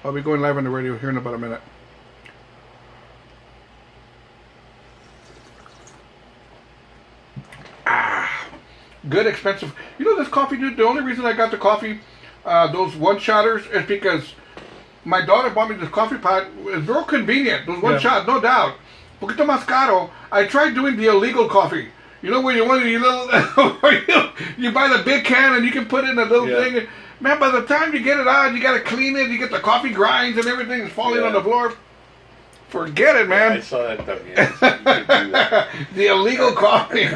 I'll be going live on the radio here in about a minute. Good, expensive. You know this coffee, dude? The only reason I got the coffee, those one-shotters, is because my daughter bought me this coffee pot. It's real convenient. Those one-shot, no doubt. Poquito más caro. I tried doing the illegal coffee. You know where you want your little, you buy the big can and you can put it in a little thing. Man, by the time you get it out, you got to clean it. You get the coffee grinds and everything is falling on the floor. Forget it, man. I saw that. Yes. You can do that. The illegal coffee.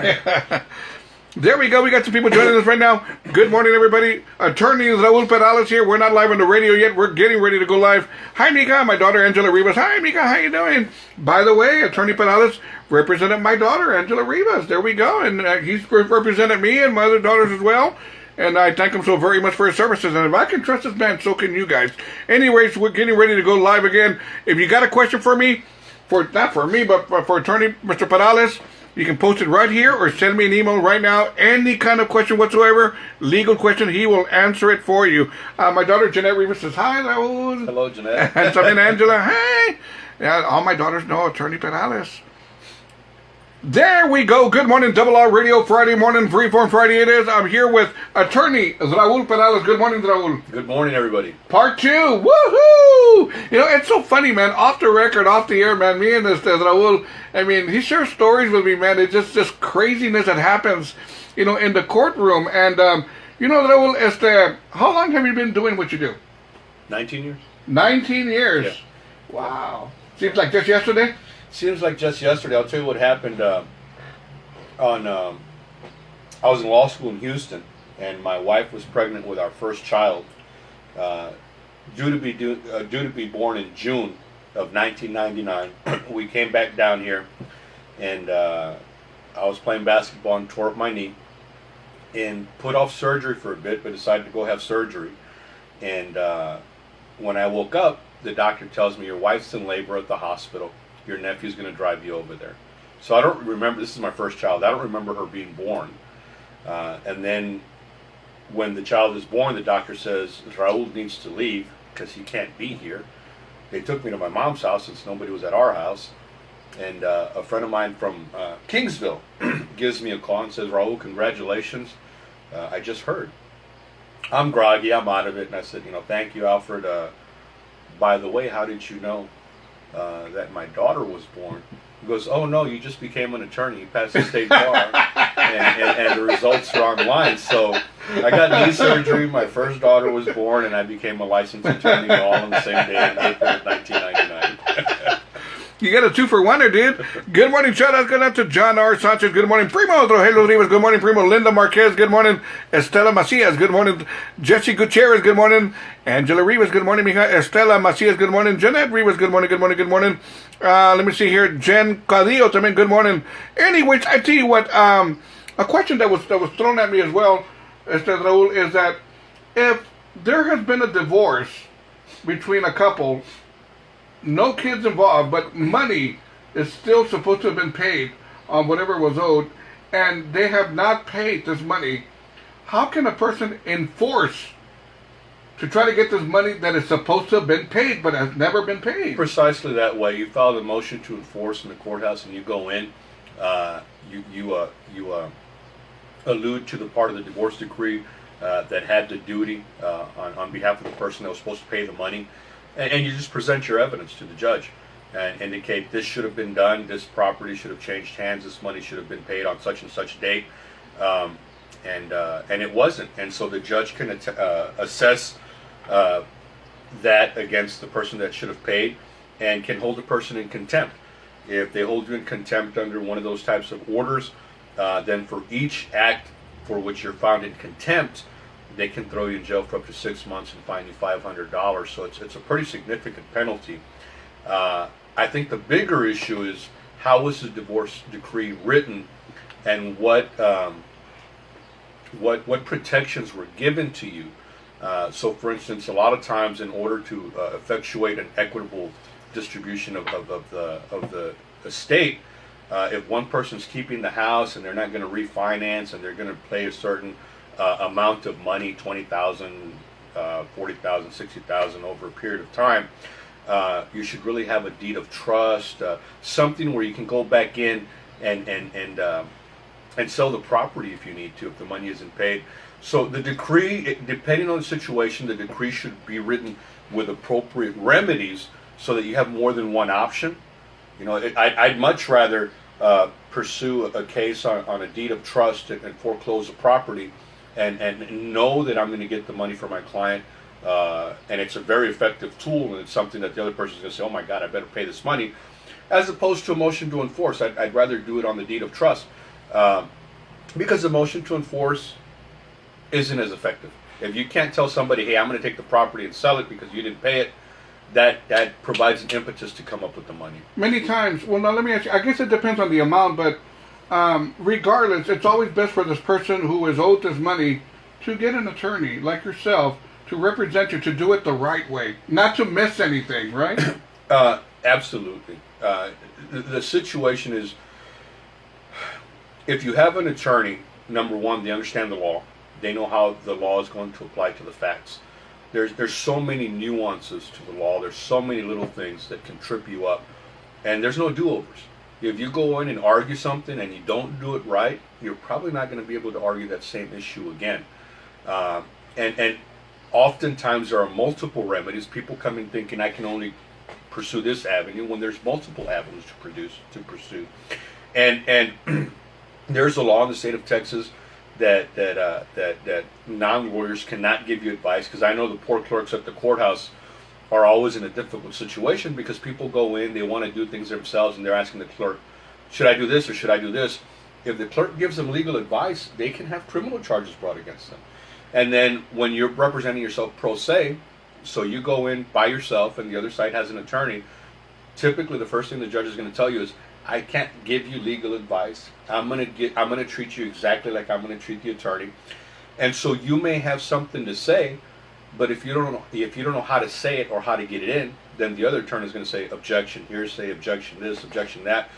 There we go. We got some people joining us right now. Good morning, everybody. Attorney Raul Perales here. We're not live on the radio yet. We're getting ready to go live. Hi, Mika. My daughter, Angela Rivas. Hi, Mika. How you doing? By the way, Attorney Perales represented my daughter, Angela Rivas. There we go. And he's represented me and my other daughters as well. And I thank him so very much for his services. And if I can trust this man, so can you guys. Anyways, we're getting ready to go live again. If you got a question for me, not for me, but for Attorney Mr. Perales, you can post it right here or send me an email right now. Any kind of question whatsoever, legal question, he will answer it for you. My daughter, Jeanette Rivas, says, hi, Raul. Hello, Jeanette. And something, Angela, hey. Yeah, all my daughters know Attorney Perales. There we go. Good morning, Double R Radio, Friday morning, Freeform Friday it is. I'm here with Attorney Raul Perales. Good morning, Raul. Good morning, everybody. Part 2. Woohoo! You know, it's so funny, man. Off the record, off the air, man. Me and this Raul, I mean, he shares stories with me, man. It's just craziness that happens, you know, in the courtroom. And, you know, Raul, how long have you been doing what you do? 19 years. 19 years? Yeah. Wow. Seems like just yesterday? Seems like just yesterday. I'll tell you what happened. I was in law school in Houston, and my wife was pregnant with our first child, due to be born in June of 1999. We came back down here, and I was playing basketball and tore up my knee, and put off surgery for a bit, but decided to go have surgery. And when I woke up, the doctor tells me your wife's in labor at the hospital. Your nephew's going to drive you over there. So I don't remember, this is my first child, I don't remember her being born. And then when the child is born, the doctor says, Raul needs to leave because he can't be here. They took me to my mom's house since nobody was at our house. And a friend of mine from Kingsville gives me a call and says, Raul, congratulations, I just heard. I'm groggy, I'm out of it. And I said, you know, thank you, Alfred. By the way, how did you know that my daughter was born? He goes, oh no, you just became an attorney. You passed the state bar, and the results are online. So I got knee surgery, my first daughter was born, and I became a licensed attorney all on the same day in April of 1999. You got a 2-for-1 there, dude. Good morning, shout out going out to John R. Sanchez. Good morning, Primo Rogelio Rivas. Good morning, Primo Linda Marquez. Good morning, Estela Macias. Good morning, Jesse Gutierrez. Good morning, Angela Rivas. Good morning, Estela Macias. Good morning, Jeanette Rivas. Good morning, good morning, good morning. Let me see here, Jen Cadillo. También good morning. Anyways, I tell you what, a question that was thrown at me as well, Raul, is that if there has been a divorce between a couple, no kids involved, but money is still supposed to have been paid on whatever was owed, and they have not paid this money, how can a person enforce to try to get this money that is supposed to have been paid but has never been paid? Precisely that way. You file a motion to enforce in the courthouse, and you go in. You allude to the part of the divorce decree that had the duty on behalf of the person that was supposed to pay the money. And you just present your evidence to the judge and indicate this should have been done, this property should have changed hands, this money should have been paid on such and such date, and it wasn't. And so the judge can assess that against the person that should have paid and can hold the person in contempt. If they hold you in contempt under one of those types of orders, then for each act for which you're found in contempt, they can throw you in jail for up to 6 months and fine you $500. So it's a pretty significant penalty. I think the bigger issue is how was the divorce decree written, and what protections were given to you. So, for instance, a lot of times, in order to effectuate an equitable distribution of the estate, if one person's keeping the house and they're not going to refinance and they're going to pay a certain amount of money, $20,000, $40,000, $60,000 over a period of time, you should really have a deed of trust, something where you can go back in and sell the property if you need to, if the money isn't paid. So the decree, depending on the situation, the decree should be written with appropriate remedies so that you have more than one option. You know, I'd much rather pursue a case on a deed of trust and foreclose a property and know that I'm going to get the money for my client. And it's a very effective tool, and it's something that the other person's going to say, oh my God, I better pay this money, as opposed to a motion to enforce. I'd rather do it on the deed of trust, because the motion to enforce isn't as effective. If you can't tell somebody, hey, I'm going to take the property and sell it because you didn't pay it, that provides an impetus to come up with the money. Many times, well, now let me ask you, I guess it depends on the amount, but regardless, it's always best for this person who is owed this money to get an attorney like yourself to represent you, to do it the right way, not to miss anything, right? Absolutely. The situation is, if you have an attorney, number one, they understand the law. They know how the law is going to apply to the facts. There's so many nuances to the law. There's so many little things that can trip you up. And there's no do-overs. If you go in and argue something and you don't do it right, you're probably not going to be able to argue that same issue again. And oftentimes there are multiple remedies. People come in thinking I can only pursue this avenue when there's multiple avenues to pursue. And there's a law in the state of Texas that non-lawyers cannot give you advice, because I know the poor clerks at the courthouse are always in a difficult situation because people go in, they want to do things themselves, and they're asking the clerk, should I do this or should I do this? If the clerk gives them legal advice, they can have criminal charges brought against them. And then when you're representing yourself pro se, so you go in by yourself and the other side has an attorney, typically the first thing the judge is going to tell you is, I can't give you legal advice. I'm going to treat you exactly like I'm going to treat the attorney. And so you may have something to say, but if you don't know how to say it or how to get it in, then the other attorney is going to say objection, hearsay, objection this, objection that.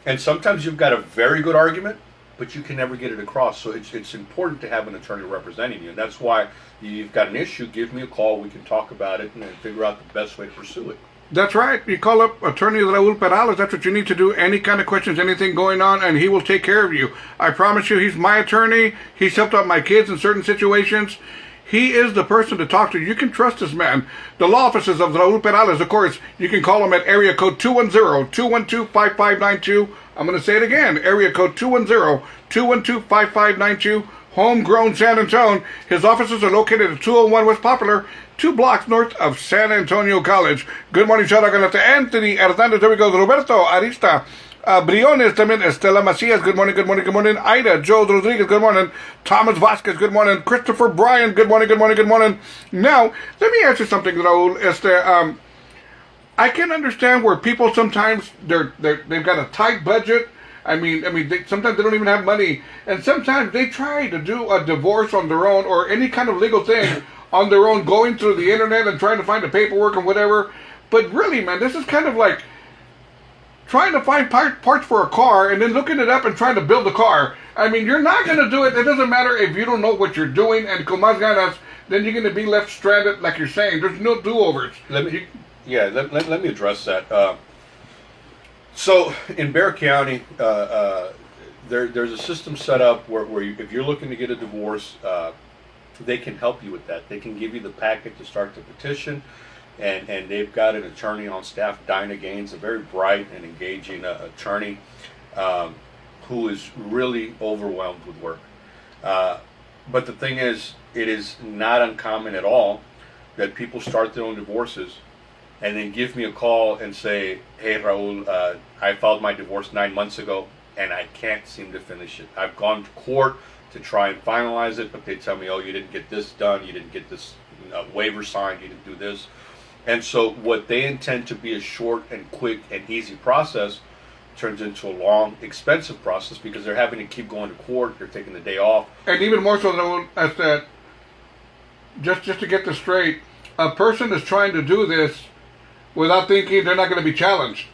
And sometimes you've got a very good argument, but you can never get it across. So it's important to have an attorney representing you. And that's why you've got an issue, give me a call, we can talk about it and figure out the best way to pursue it. That's right. You call up attorney Raul Perales. That's what you need to do. Any kind of questions, anything going on, and he will take care of you. I promise you, he's my attorney. He's helped out my kids in certain situations. He is the person to talk to. You can trust this man. The law offices of Raul Perales, of course, you can call him at area code 210-212-5592. I'm going to say it again. Area code 210-212-5592. Homegrown San Antonio. His offices are located at 201 West Poplar, 2 blocks north of San Antonio College. Good morning, shout out to Anthony Hernandez. There we go. Roberto Arista. Briones, también Estela Macias. Good morning, good morning, good morning. Ida, Joe Rodriguez. Good morning. Thomas Vasquez. Good morning. Christopher Bryan. Good morning, good morning, good morning. Now, let me ask you something, Raul. I can understand where people sometimes they've got a tight budget. I mean, sometimes they don't even have money, and sometimes they try to do a divorce on their own or any kind of legal thing on their own, going through the internet and trying to find the paperwork and whatever. But really, man, this is kind of like trying to find parts for a car and then looking it up and trying to build a car. I mean, you're not going to do it. It doesn't matter if you don't know what you're doing, and con más ganas, then you're going to be left stranded, like you're saying. There's no do-overs. Let me address that. So in Bexar County, there's a system set up where if you're looking to get a divorce, they can help you with that. They can give you the packet to start the petition, and they've got an attorney on staff, Dinah Gaines, a very bright and engaging attorney who is really overwhelmed with work. But the thing is, it is not uncommon at all that people start their own divorces and then give me a call and say, hey, Raul, I filed my divorce 9 months ago, and I can't seem to finish it. I've gone to court to try and finalize it, but they tell me, oh, you didn't get this done, you didn't get this waiver signed, you didn't do this. And so what they intend to be a short and quick and easy process turns into a long, expensive process because they're having to keep going to court, they're taking the day off. And even more so, Raul, as that, just to get this straight, a person is trying to do this without thinking they're not going to be challenged.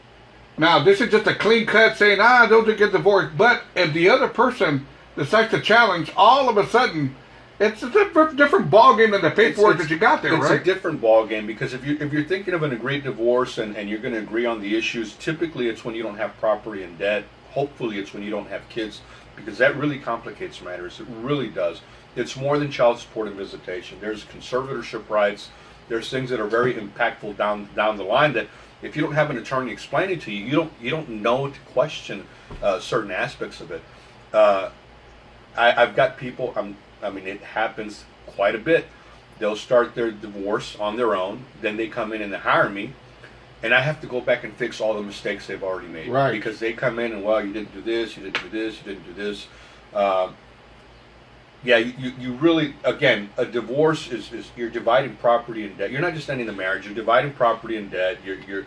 Now, this is just a clean cut saying, don't get divorced. But if the other person decides to challenge, all of a sudden, It's a different ball game than the paperwork that you got there, right? It's a different ball game because if you're thinking of an agreed divorce and you're going to agree on the issues, typically it's when you don't have property and debt. Hopefully it's when you don't have kids, because that really complicates matters. It really does. It's more than child support and visitation. There's conservatorship rights. There's things that are very impactful down the line that if you don't have an attorney explaining to you, you don't know to question certain aspects of it. I've got people. I mean, it happens quite a bit. They'll start their divorce on their own. Then they come in and they hire me, and I have to go back and fix all the mistakes they've already made. Right. Because they come in and, well, you didn't do this, you didn't do this, you didn't do this. Yeah, you really, again, a divorce is you're dividing property and debt. You're not just ending the marriage. You're dividing property and debt. You're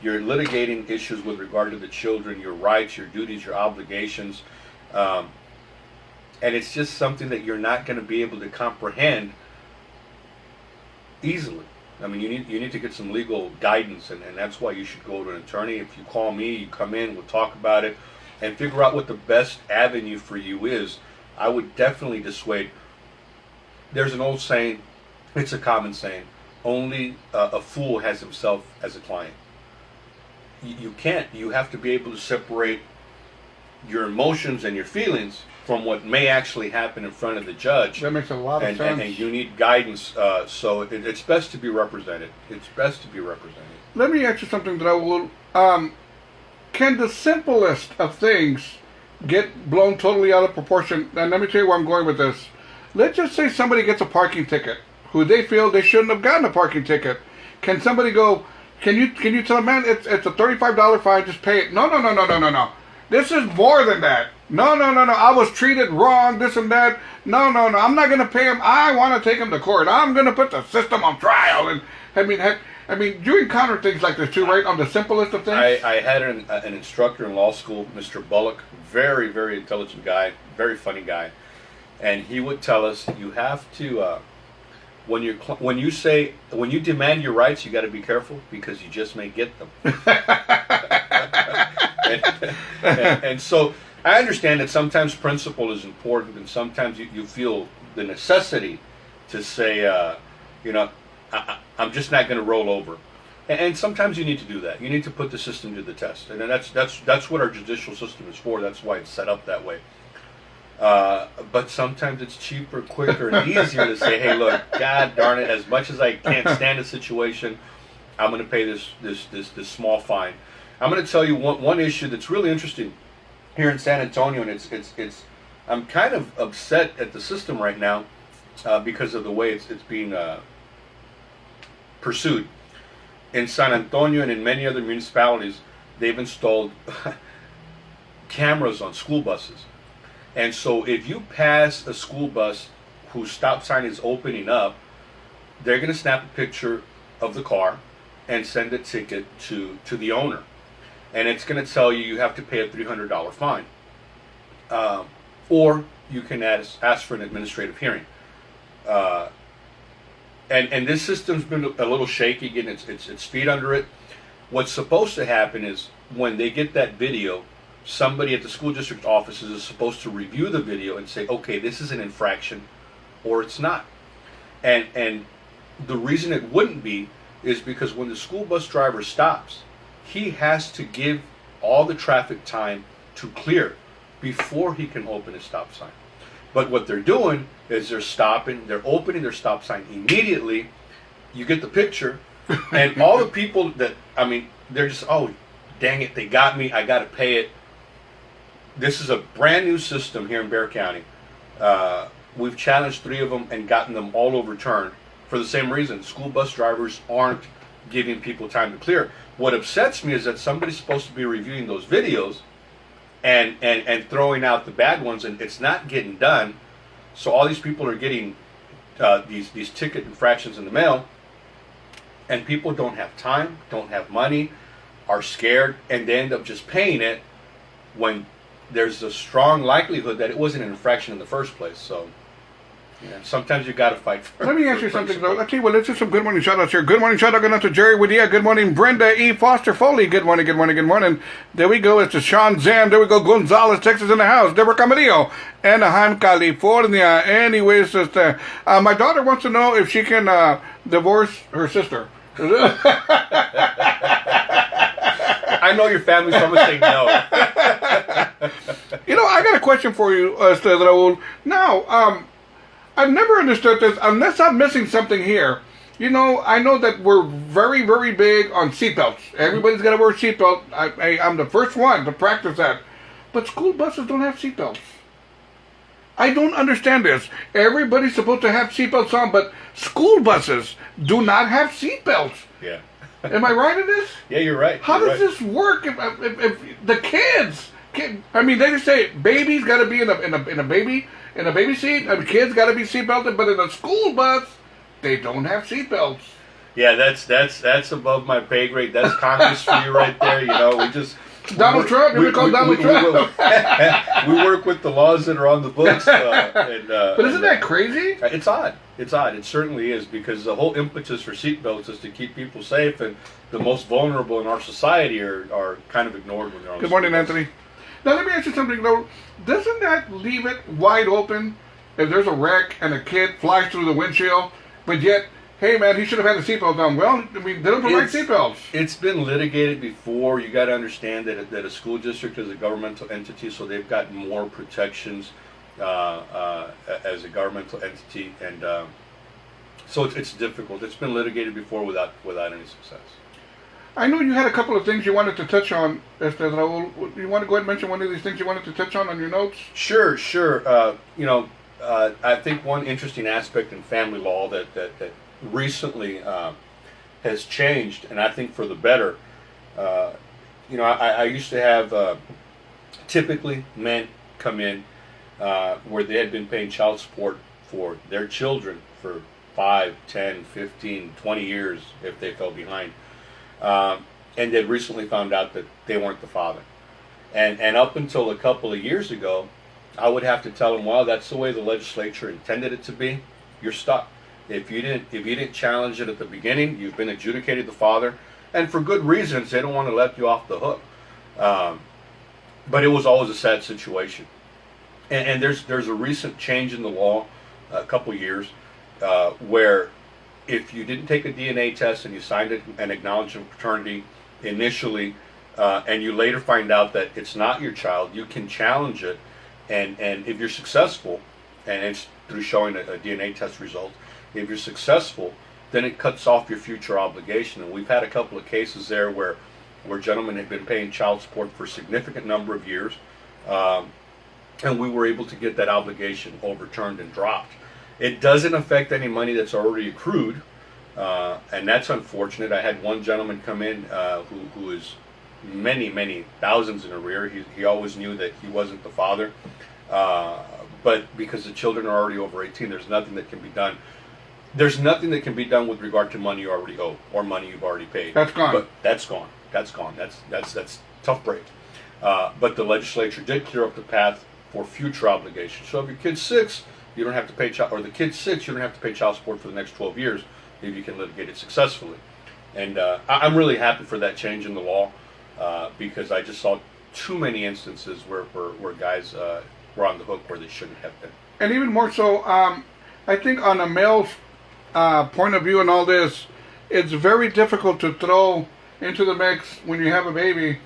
litigating issues with regard to the children, your rights, your duties, your obligations. And it's just something that you're not going to be able to comprehend easily. I mean, you need to get some legal guidance, and that's why you should go to an attorney. If you call me, you come in, we'll talk about it, and figure out what the best avenue for you is. I would definitely dissuade. There's an old saying, it's a common saying, only a fool has himself as a client. You can't. You have to be able to separate your emotions and your feelings from what may actually happen in front of the judge. That makes a lot of sense. And you need guidance, so it's best to be represented. It's best to be represented. Let me ask you something, Raul. Can the simplest of things get blown totally out of proportion? And let me tell you where I'm going with this. Let's just say somebody gets a parking ticket who they feel they shouldn't have gotten a parking ticket. Can somebody go, can you tell them, man, it's a $35 fine, just pay it? No. This is more than that. No. I was treated wrong, this and that. No. I'm not going to pay him. I want to take him to court. I'm going to put the system on trial. And I mean, you encounter things like this too, right? On the simplest of things. I had an instructor in law school, Mr. Bullock, very, very intelligent guy, very funny guy, and he would tell us you have to when you demand your rights, you got to be careful because you just may get them. and so I understand that sometimes principle is important, and sometimes you feel the necessity to say, I'm just not going to roll over. And sometimes you need to do that. You need to put the system to the test, and that's what our judicial system is for. That's why it's set up that way. But sometimes it's cheaper, quicker, and easier to say, "Hey, look, God darn it! As much as I can't stand the situation, I'm going to pay this small fine." I'm going to tell you one issue that's really interesting here in San Antonio, and it's I'm kind of upset at the system right now because of the way it's being pursued. In San Antonio and in many other municipalities, they've installed cameras on school buses. And so if you pass a school bus whose stop sign is opening up, they're going to snap a picture of the car and send a ticket to the owner. And it's going to tell you have to pay a $300 fine. Or you can ask for an administrative hearing. And this system's been a little shaky, getting its feet under it. What's supposed to happen is when they get that video, somebody at the school district offices is supposed to review the video and say, okay, this is an infraction or it's not. And the reason it wouldn't be is because when the school bus driver stops, he has to give all the traffic time to clear before he can open his stop sign. But what they're doing is they're stopping, they're opening their stop sign immediately. You get the picture, and all the people that, they're just, oh, dang it, they got me, I got to pay it. This is a brand new system here in Bexar County. We've challenged 3 of them and gotten them all overturned for the same reason. School bus drivers aren't giving people time to clear. What upsets me is that somebody's supposed to be reviewing those videos and throwing out the bad ones, and it's not getting done. So all these people are getting these ticket infractions in the mail, and people don't have time, don't have money, are scared, and they end up just paying it when there's a strong likelihood that it wasn't an infraction in the first place. So Yeah, sometimes you got to fight for Let me ask you for something, principle. though. Let's see. Well, let's do some good morning shout-outs here. Good morning shout-out going out to Jerry Woodea. Good morning, Brenda E. Foster Foley. Good morning, good morning, good morning. There we go. It's to Sean Zam. There we go. Gonzalez, Texas in the house. Deborah Camarillo, Anaheim, California. Anyways, sister, my daughter wants to know if she can divorce her sister. I know your family, so I'm going to say no. You know, I got a question for you, Raul. Now, I've never understood this, unless I'm missing something here. You know, I know that we're very, very big on seatbelts. Everybody's got to wear a seatbelt. I'm the first one to practice that. But school buses don't have seatbelts. I don't understand this. Everybody's supposed to have seatbelts on, but school buses do not have seatbelts. Yeah. Am I right in this? Yeah, you're right. How does this work if the kids? I mean, they just say babies got to be in a baby seat, and kids got to be seatbelted, but in a school bus, they don't have seatbelts. Yeah, that's above my pay grade. That's Congress for you right there. You know, we just Donald Trump. You call Donald Trump. We work with the laws that are on the books. But isn't that crazy? It's odd. It's odd. It certainly is, because the whole impetus for seatbelts is to keep people safe, and the most vulnerable in our society are kind of ignored when they're on. Good morning, Anthony. Now let me ask you something though. Doesn't that leave it wide open if there's a wreck and a kid flies through the windshield, but yet, hey man, he should have had a seatbelt on? Well, I mean, they don't provide seatbelts. It's been litigated before. You got to understand that a school district is a governmental entity, so they've got more protections as a governmental entity, and so it's difficult. It's been litigated before without any success. I know you had a couple of things you wanted to touch on, Raul. You want to go ahead and mention one of these things you wanted to touch on your notes? Sure. I think one interesting aspect in family law that recently has changed, and I think for the better. I used to have typically men come in where they had been paying child support for their children for 5, 10, 15, 20 years if they fell behind. And they recently found out that they weren't the father. And up until a couple of years ago, I would have to tell them, well, that's the way the legislature intended it to be. You're stuck. If you didn't challenge it at the beginning, you've been adjudicated the father, and for good reasons. They don't want to let you off the hook. But it was always a sad situation. And there's a recent change in the law, a couple years, where if you didn't take a DNA test and you signed an acknowledgement of paternity initially, and you later find out that it's not your child, you can challenge it, and if you're successful, and it's through showing a DNA test result, if you're successful, then it cuts off your future obligation. And we've had a couple of cases there where gentlemen have been paying child support for a significant number of years, and we were able to get that obligation overturned and dropped. It doesn't affect any money that's already accrued, and that's unfortunate. I had one gentleman come in who is many thousands in arrear. He always knew that he wasn't the father, but because the children are already over 18, there's nothing that can be done. There's nothing that can be done with regard to money you already owe or money you've already paid. That's gone. But that's gone. That's gone. That's tough break. But the legislature did clear up the path for future obligations. So if your kid's 6, you don't have to pay or the kid's 6, you don't have to pay child support for the next 12 years if you can litigate it successfully. And I'm really happy for that change in the law, because I just saw too many instances where guys were on the hook where they shouldn't have been. And even more so, I think on a male's point of view and all this, it's very difficult to throw into the mix when you have a baby.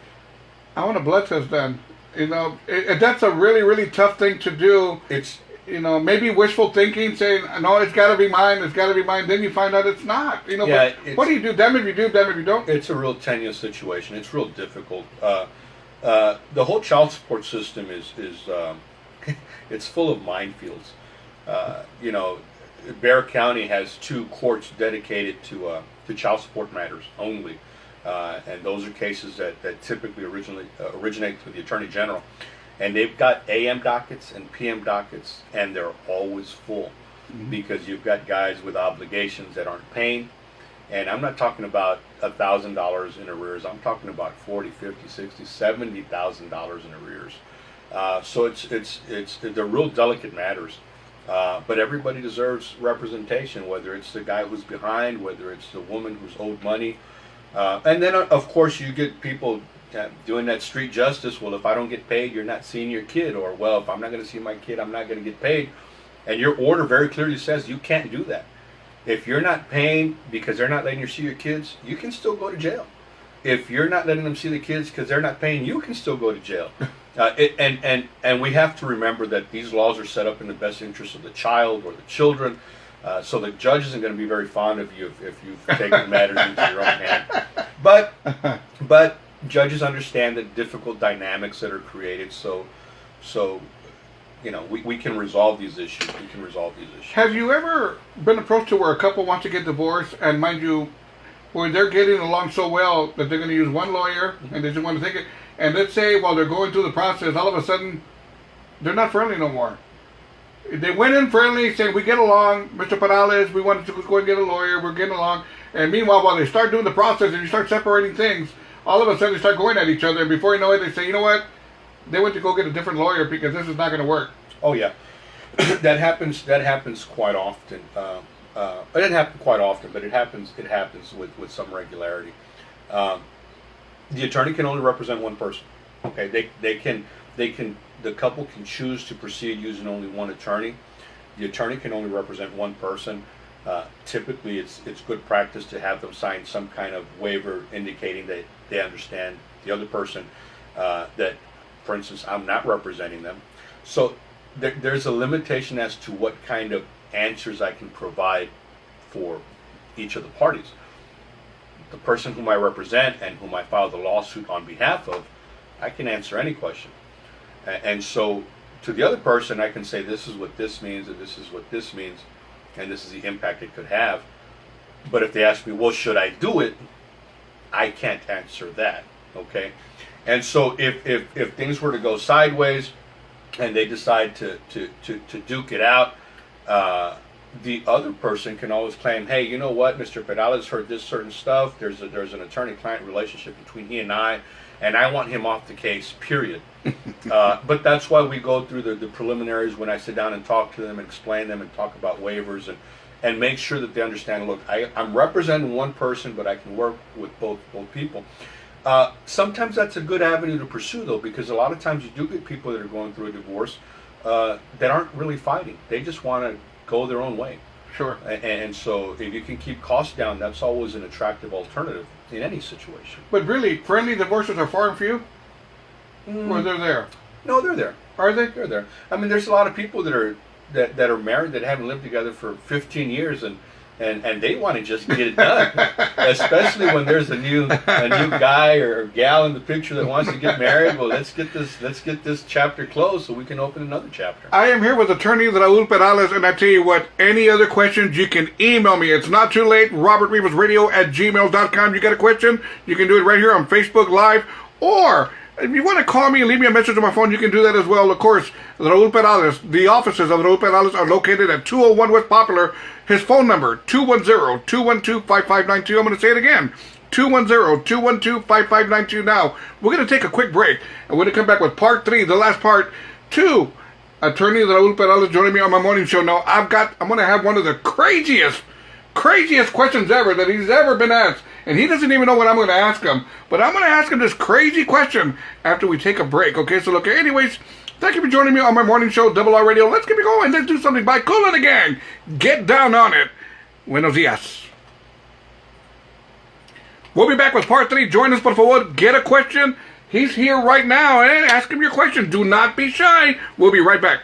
I want a blood test done. You know, that's a really, really tough thing to do. It's, maybe wishful thinking, saying, no, it's got to be mine, it's got to be mine. Then you find out it's not. Yeah, but what do you do? Damn if you do, damn if you don't. It's a real tenuous situation. It's real difficult. The whole child support system is it's full of minefields. Bexar County has 2 courts dedicated to child support matters only. And those are cases that typically originate through the Attorney General. And they've got AM dockets and PM dockets, and they're always full, because you've got guys with obligations that aren't paying. And I'm not talking about $1,000 in arrears. I'm talking about $40,000, $50,000, $60,000, $70,000 in arrears. So they're real delicate matters. But everybody deserves representation, whether it's the guy who's behind, whether it's the woman who's owed money. And then, of course, you get people doing that street justice. Well, if I don't get paid, you're not seeing your kid. Or, well, if I'm not going to see my kid, I'm not going to get paid. And your order very clearly says you can't do that. If you're not paying because they're not letting you see your kids, you can still go to jail. If you're not letting them see the kids because they're not paying, you can still go to jail. And we have to remember that these laws are set up in the best interest of the child or the children. So the judge isn't going to be very fond of you if you've taken matters into your own hand. But judges understand the difficult dynamics that are created. So we can resolve these issues. Have you ever been approached to where a couple wants to get divorced, and mind you, where they're getting along so well that they're going to use one lawyer and they just want to take it, and let's say while they're going through the process, all of a sudden they're not friendly no more. They went in friendly, saying, we get along, Mr. Perales, we wanted to go and get a lawyer, we're getting along. And meanwhile, while they start doing the process and you start separating things, all of a sudden they start going at each other, and before you know it, they say, you know what, they went to go get a different lawyer because this is not going to work. Oh yeah, that happens quite often. It didn't happen quite often, but it happens with some regularity. The attorney can only represent one person. Okay, the couple can choose to proceed using only one attorney. The attorney can only represent one person. Typically, it's good practice to have them sign some kind of waiver indicating that they understand the other person, that, for instance, I'm not representing them. So there's a limitation as to what kind of answers I can provide for each of the parties. The person whom I represent and whom I filed the lawsuit on behalf of, I can answer any question. And so to the other person, I can say, this is what this means, and this is what this means, and this is the impact it could have. But if they ask me, well, should I do it? I can't answer that, okay? And so if things were to go sideways and they decide to duke it out, the other person can always claim, hey, you know what, Mr. Perales heard this certain stuff, there's an attorney-client relationship between he and I want him off the case, period. But that's why we go through the preliminaries when I sit down and talk to them and explain them and talk about waivers and make sure that they understand, look, I'm representing one person, but I can work with both people. Sometimes that's a good avenue to pursue, though, because a lot of times you do get people that are going through a divorce that aren't really fighting. They just want to go their own way. Sure. And so if you can keep costs down, that's always an attractive alternative in any situation. But really, friendly divorces are far and few? Or they're there? No, they're there. Are they? They're there. I mean, there's a lot of people that are married that haven't lived together for 15 years and they want to just get it done, especially when there's a new guy or gal in the picture that wants to get married. Well, let's get this chapter closed so we can open another chapter. I am here with attorney Raul Perales, and I tell you what, any other questions, you can email me. It's not too late, robertrivasradio@gmail.com. You got a question, you can do it right here on Facebook Live, or if you want to call me and leave me a message on my phone, you can do that as well. Of course, Raul Perales, the offices of Raul Perales are located at 201 West Popular. His phone number, 210-212-5592. I'm going to say it again, 210-212-5592. Now, we're going to take a quick break, and we're going to come back with part 3, the last part, to attorney Raul Perales joining me on my morning show. Now, I'm going to have one of the craziest questions ever that he's ever been asked. And he doesn't even know what I'm going to ask him. But I'm going to ask him this crazy question after we take a break. Okay, so look, anyways, thank you for joining me on my morning show, RRR Radio. Let's get it going. Let's do something by Cool and the Gang. Get down on it. Buenos dias. We'll be back with part 3. Join us, por favor. Get a question. He's here right now. Ask him your question. Do not be shy. We'll be right back.